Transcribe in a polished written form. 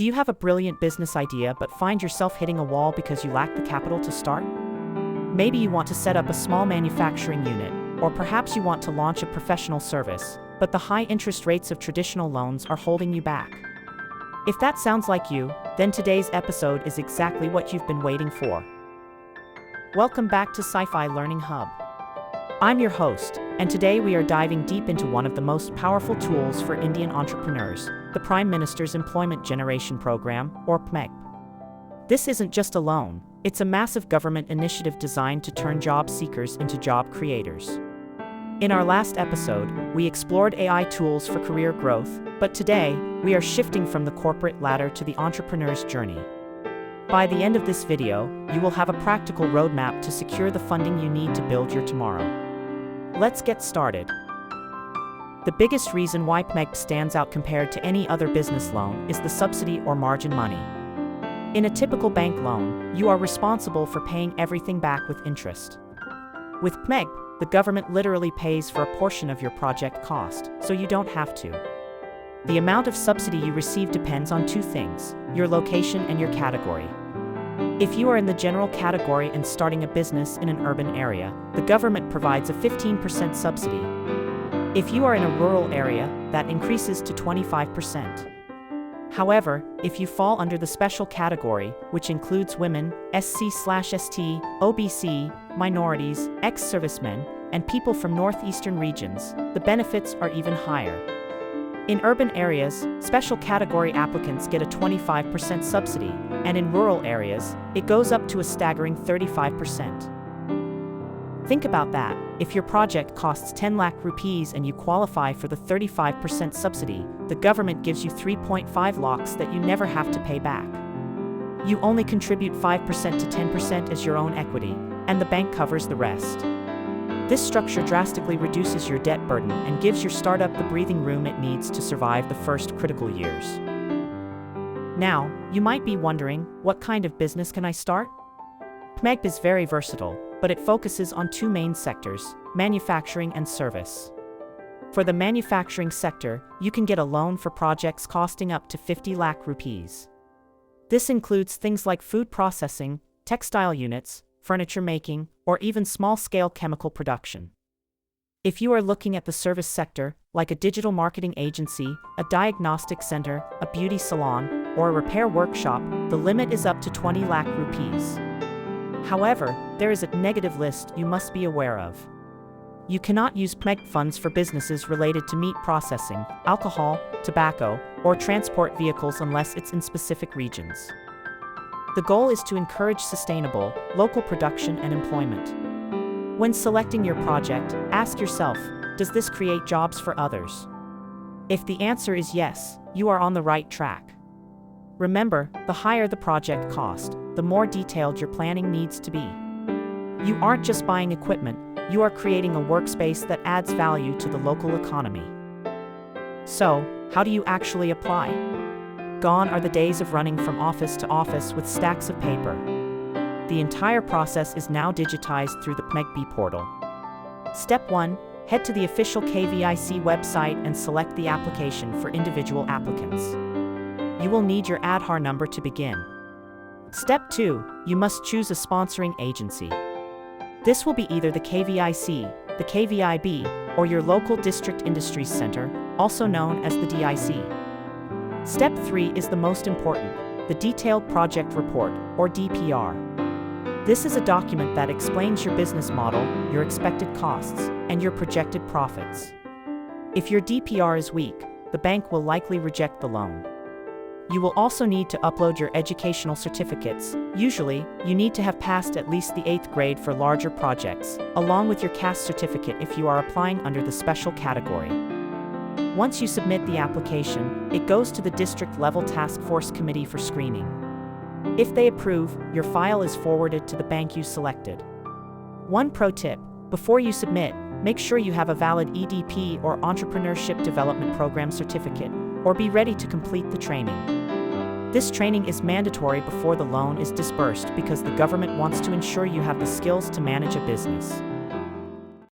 Do you have a brilliant business idea but find yourself hitting a wall because you lack the capital to start? Maybe you want to set up a small manufacturing unit, or perhaps you want to launch a professional service, but the high interest rates of traditional loans are holding you back. If that sounds like you, then today's episode is exactly what you've been waiting for. Welcome back to Sci-Fi Learning Hub. I'm your host, and today we are diving deep into one of the most powerful tools for Indian entrepreneurs, the Prime Minister's Employment Generation Program, or PMEGP. This isn't just a loan, it's a massive government initiative designed to turn job seekers into job creators. In our last episode, we explored AI tools for career growth, but today, we are shifting from the corporate ladder to the entrepreneur's journey. By the end of this video, you will have a practical roadmap to secure the funding you need to build your tomorrow. Let's get started. The biggest reason why PMEGP stands out compared to any other business loan is the subsidy or margin money. In a typical bank loan, you are responsible for paying everything back with interest. With PMEGP, the government literally pays for a portion of your project cost, so you don't have to. The amount of subsidy you receive depends on two things: your location and your category. If you are in the general category and starting a business in an urban area, the government provides a 15% subsidy. If you are in a rural area, that increases to 25%. However, if you fall under the special category, which includes women, SC/ST, OBC, minorities, ex-servicemen, and people from northeastern regions, the benefits are even higher. In urban areas, special category applicants get a 25% subsidy, and in rural areas, it goes up to a staggering 35%. Think about that. If your project costs 10 lakh rupees and you qualify for the 35% subsidy, the government gives you 3.5 lakhs that you never have to pay back. You only contribute 5% to 10% as your own equity, and the bank covers the rest. This structure drastically reduces your debt burden and gives your startup the breathing room it needs to survive the first critical years. Now, you might be wondering, what kind of business can I start? PMEGP is very versatile, but it focuses on two main sectors: manufacturing and service. For the manufacturing sector, you can get a loan for projects costing up to 50 lakh rupees. This includes things like food processing, textile units, furniture making, or even small-scale chemical production. If you are looking at the service sector, like a digital marketing agency, a diagnostic center, a beauty salon, or a repair workshop, the limit is up to 20 lakh rupees. However, there is a negative list you must be aware of. You cannot use PMEGP funds for businesses related to meat processing, alcohol, tobacco, or transport vehicles unless it's in specific regions. The goal is to encourage sustainable, local production and employment. When selecting your project, ask yourself, does this create jobs for others? If the answer is yes, you are on the right track. Remember, the higher the project cost, the more detailed your planning needs to be. You aren't just buying equipment, you are creating a workspace that adds value to the local economy. So, how do you actually apply? Gone are the days of running from office to office with stacks of paper. The entire process is now digitized through the PMEGP portal. Step 1. Head to the official KVIC website and select the application for individual applicants. You will need your Aadhaar number to begin. Step 2. You must choose a sponsoring agency. This will be either the KVIC, the KVIB, or your local district industries center, also known as the DIC. Step 3 is the most important, the Detailed Project Report, or DPR. This is a document that explains your business model, your expected costs, and your projected profits. If your DPR is weak, the bank will likely reject the loan. You will also need to upload your educational certificates. Usually, you need to have passed at least the 8th grade for larger projects, along with your caste certificate if you are applying under the special category. Once you submit the application, it goes to the district-level task force committee for screening. If they approve, your file is forwarded to the bank you selected. One pro tip: before you submit, make sure you have a valid EDP or Entrepreneurship Development Program certificate, or be ready to complete the training. This training is mandatory before the loan is disbursed because the government wants to ensure you have the skills to manage a business.